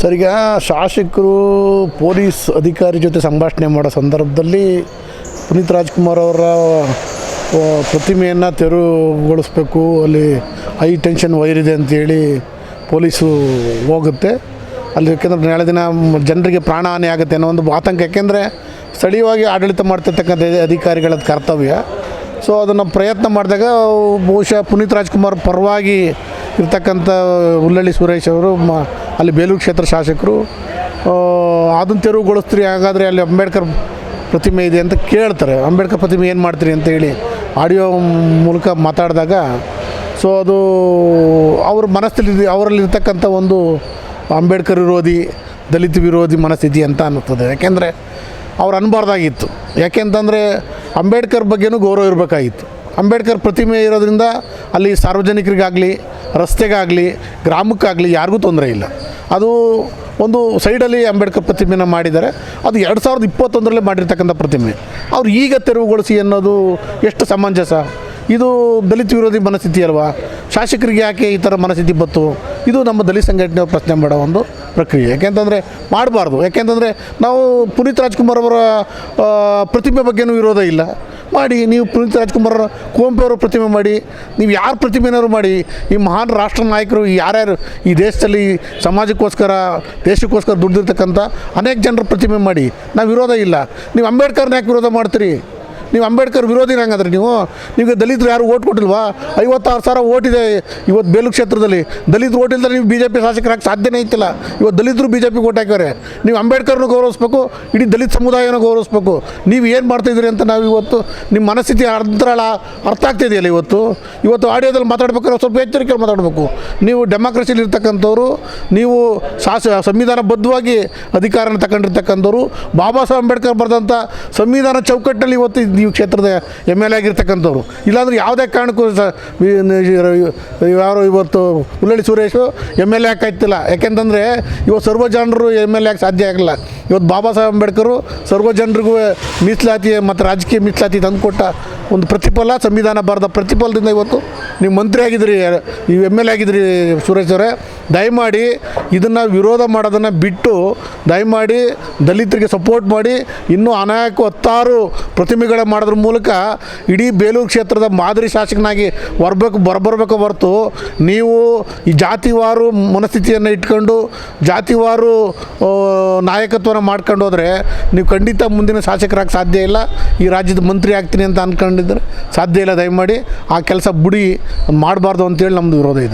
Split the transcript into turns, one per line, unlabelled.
Sir, ಈಗ ಶಾಸಕರು police ಅಧಿಕಾರಿ ಜೊತೆ ಸಂಭಾಷಣೆ ಮಾಡೋ ಸಂದರ್ಭದಲ್ಲಿ ಪುನೀತ್ ರಾಜ್ಕುಮಾರ್ ಅವರ ಪ್ರತಿಮೆಯನ್ನು ತೆರವುಗೊಳಿಸ್ಬೇಕು, ಅಲ್ಲಿ ಹೈ ಟೆನ್ಷನ್ ವೈರ್ ಇದೆ ಅಂತೇಳಿ ಪೊಲೀಸು ಹೋಗುತ್ತೆ ಅಲ್ಲಿ. ಯಾಕೆಂದರೆ ನಾಳೆ ದಿನ ಜನರಿಗೆ ಪ್ರಾಣಹಾನಿ ಆಗುತ್ತೆ ಅನ್ನೋ ಒಂದು ಆತಂಕ. ಯಾಕೆಂದರೆ ಸ್ಥಳೀಯವಾಗಿ ಆಡಳಿತ ಮಾಡ್ತಿರ್ತಕ್ಕಂಥ ಅಧಿಕಾರಿಗಳ ಕರ್ತವ್ಯ. ಸೊ ಅದನ್ನು ಪ್ರಯತ್ನ ಮಾಡಿದಾಗ ಬಹುಶಃ ಪುನೀತ್ ರಾಜ್ಕುಮಾರ್ ಪರವಾಗಿ ಇರ್ತಕ್ಕಂಥ ಉಲ್ಲಳ್ಳಿ ಸುರೇಶ್ ಅವರು ಅಲ್ಲಿ ಬೇಲೂರು ಕ್ಷೇತ್ರ ಶಾಸಕರು ಅದನ್ನು ತೆರವುಗೊಳಿಸ್ತೀರಿ, ಹಾಗಾದರೆ ಅಲ್ಲಿ ಅಂಬೇಡ್ಕರ್ ಪ್ರತಿಮೆ ಇದೆ ಅಂತ ಕೇಳ್ತಾರೆ. ಅಂಬೇಡ್ಕರ್ ಪ್ರತಿಮೆ ಏನು ಮಾಡ್ತೀರಿ ಅಂತೇಳಿ ಆಡಿಯೋ ಮೂಲಕ ಮಾತಾಡಿದಾಗ ಸೊ ಅದು ಅವ್ರ ಮನಸ್ಥಿತಿ, ಅವರಲ್ಲಿರ್ತಕ್ಕಂಥ ಒಂದು ಅಂಬೇಡ್ಕರ್ ವಿರೋಧಿ, ದಲಿತ ವಿರೋಧಿ ಮನಸ್ಥಿತಿ ಅಂತ ಅನ್ನಿಸ್ತದೆ. ಯಾಕೆಂದರೆ ಅವ್ರು ಅನ್ಬಾರ್ದಾಗಿತ್ತು. ಯಾಕೆಂತಂದರೆ ಅಂಬೇಡ್ಕರ್ ಬಗ್ಗೆನೂ ಗೌರವ ಇರಬೇಕಾಗಿತ್ತು. ಅಂಬೇಡ್ಕರ್ ಪ್ರತಿಮೆ ಇರೋದ್ರಿಂದ ಅಲ್ಲಿ ಸಾರ್ವಜನಿಕರಿಗಾಗಲಿ, ರಸ್ತೆಗಾಗಲಿ, ಗ್ರಾಮಕ್ಕಾಗಲಿ ಯಾರಿಗೂ ತೊಂದರೆ ಇಲ್ಲ. ಅದು ಒಂದು ಸೈಡಲ್ಲಿ ಅಂಬೇಡ್ಕರ್ ಪ್ರತಿಮೆನ ಮಾಡಿದ್ದಾರೆ. ಅದು 2021 ಮಾಡಿರ್ತಕ್ಕಂಥ ಪ್ರತಿಮೆ ಅವ್ರು ಈಗ ತೆರವುಗೊಳಿಸಿ ಅನ್ನೋದು ಎಷ್ಟು ಸಮಂಜಸ? ಇದು ದಲಿತ ವಿರೋಧಿ ಮನಸ್ಥಿತಿ ಅಲ್ವಾ? ಶಾಸಕರಿಗೆ ಯಾಕೆ ಈ ಥರ ಮನಸ್ಥಿತಿ ಬಂತು? ಇದು ನಮ್ಮ ದಲಿತ ಸಂಘಟನೆ ಪ್ರಶ್ನೆ ಮಾಡೋ ಒಂದು ಪ್ರಕ್ರಿಯೆ. ಯಾಕೆಂತಂದರೆ ಮಾಡಬಾರ್ದು. ಯಾಕೆಂತಂದರೆ ನಾವು ಪುನೀತ್ ರಾಜ್ಕುಮಾರ್ ಅವರ ಪ್ರತಿಮೆ ಬಗ್ಗೆನೂ ವಿರೋಧ ಇಲ್ಲ. ಮಾಡಿ, ನೀವು ಪುನೀತ್ ರಾಜ್ಕುಮಾರ್ ಕುವೆಂಪು ಅವರ ಪ್ರತಿಮೆ ಮಾಡಿ, ನೀವು ಯಾರ ಪ್ರತಿಮೆನಾದ್ರು ಮಾಡಿ. ಈ ಮಹಾನ್ ರಾಷ್ಟ್ರ ನಾಯಕರು ಯಾರ್ಯಾರು ಈ ದೇಶದಲ್ಲಿ ಸಮಾಜಕ್ಕೋಸ್ಕರ, ದೇಶಕ್ಕೋಸ್ಕರ ದುಡ್ದಿರ್ತಕ್ಕಂಥ ಅನೇಕ ಜನರ ಪ್ರತಿಮೆ ಮಾಡಿ, ನಾವು ವಿರೋಧ ಇಲ್ಲ. ನೀವು ಅಂಬೇಡ್ಕರ್ನ ಯಾಕೆ ವಿರೋಧ ಮಾಡ್ತೀರಿ? ನೀವು ಅಂಬೇಡ್ಕರ್ ವಿರೋಧಿನ ಹಂಗಂದ್ರೆ ನೀವು ದಲಿತರು ಯಾರು ಓಟ್ ಕೊಟ್ಟಿಲ್ವಾ? 56,000 ಓಟಿದೆ ಇವತ್ತು ಬೇಲೂರು ಕ್ಷೇತ್ರದಲ್ಲಿ. ದಲಿತರು ಓಟ್ ಇಲ್ದರೆ ನೀವು BJP ಶಾಸಕರಾಗಿ ಸಾಧ್ಯನೇ ಇತ್ತಿಲ್ಲ. ಇವತ್ತು ದಲಿತರು BJP ಓಟ್ ಹಾಕಿದ್ದಾರೆ. ನೀವು ಅಂಬೇಡ್ಕರ್ನ ಗೌರವಿಸ್ಬೇಕು, ಇಡೀ ದಲಿತ ಸಮುದಾಯನ ಗೌರವಿಸ್ಬೇಕು. ನೀವು ಏನು ಮಾಡ್ತಾಯಿದ್ದೀರಿ ಅಂತ ನಾವು ಇವತ್ತು ನಿಮ್ಮ ಮನಸ್ಥಿತಿ ಅಂತರಾಳ ಅರ್ಥ ಆಗ್ತಿದೆಯಲ್ಲ. ಇವತ್ತು ಆಡಿಯೋದಲ್ಲಿ ಮಾತಾಡ್ಬೇಕಾದ್ರೆ ಸ್ವಲ್ಪ ಎಚ್ಚರಿಕೆಯಲ್ಲಿ ಮಾತಾಡಬೇಕು. ನೀವು ಡೆಮಾಕ್ರಸಿಲಿ ಇರ್ತಕ್ಕಂಥವ್ರು, ನೀವು ಸಂವಿಧಾನಬದ್ಧವಾಗಿ ಅಧಿಕಾರನ ತಗೊಂಡಿರ್ತಕ್ಕಂಥವ್ರು, ಬಾಬಾ ಸಾಹೇಬ್ ಅಂಬೇಡ್ಕರ್ ಬರೆದಂಥ ಸಂವಿಧಾನ ಚೌಕಟ್ಟಿನಲ್ಲಿ ಇವತ್ತು ನೀವು ಕ್ಷೇತ್ರದ MLA ಆಗಿರ್ತಕ್ಕಂಥವ್ರು. ಇಲ್ಲಾಂದ್ರೆ ಯಾವುದೇ ಕಾರಣಕ್ಕೂ ಯಾರು ಇವತ್ತು ಉಲ್ಲಳ್ಳಿ ಸುರೇಶು MLA ಆಗ್ತಾಯಿತ್ತಿಲ್ಲ. ಯಾಕೆಂತಂದರೆ ಇವತ್ತು ಸರ್ವ ಜನರು MLA ಆಗಿ ಸಾಧ್ಯ ಆಗಲ್ಲ. ಇವತ್ತು ಬಾಬಾ ಸಾಹೇಬ್ ಅಂಬೇಡ್ಕರು ಸರ್ವ ಜನರಿಗೂ ಮೀಸಲಾತಿ ಮತ್ತು ರಾಜಕೀಯ ಮೀಸಲಾತಿ ತಂದುಕೊಟ್ಟ ಒಂದು ಪ್ರತಿಫಲ, ಸಂವಿಧಾನ ಬರೆದ ಪ್ರತಿಫಲದಿಂದ ಇವತ್ತು ನೀವು ಮಂತ್ರಿ ಆಗಿದ್ದೀರಿ, ನೀವು MLA ಆಗಿದ್ದೀರಿ. ಸುರೇಶ್ ಅವರೇ, ದಯಮಾಡಿ ಇದನ್ನು ವಿರೋಧ ಮಾಡೋದನ್ನು ಬಿಟ್ಟು ದಯಮಾಡಿ ದಲಿತರಿಗೆ ಸಪೋರ್ಟ್ ಮಾಡಿ. ಇನ್ನೂ ಅನೇಕ 10 ಪ್ರತಿಮೆಗಳ ಮಾಡೋದ್ರ ಮೂಲಕ ಇಡೀ ಬೇಲೂರು ಕ್ಷೇತ್ರದ ಮಾದರಿ ಶಾಸಕನಾಗಿ ಬರಬೇಕು ಹೊರತು ನೀವು ಈ ಜಾತಿವಾರು ಮನಸ್ಥಿತಿಯನ್ನು ಇಟ್ಕೊಂಡು ಜಾತಿವಾರು ನಾಯಕತ್ವನ ಮಾಡ್ಕೊಂಡು ಹೋದರೆ ನೀವು ಖಂಡಿತ ಮುಂದಿನ ಶಾಸಕರಾಗಿ ಸಾಧ್ಯ ಇಲ್ಲ. ಈ ರಾಜ್ಯದ ಮಂತ್ರಿ ಆಗ್ತೀನಿ ಅಂತ ಅಂದ್ಕೊಂಡಿದ್ರೆ ಸಾಧ್ಯ ಇಲ್ಲ. ದಯಮಾಡಿ ಆ ಕೆಲಸ ಬಿಡಿ, ಮಾಡಬಾರ್ದು ಅಂತೇಳಿ ನಮ್ಮದು ವಿರೋಧ ಇದೆ.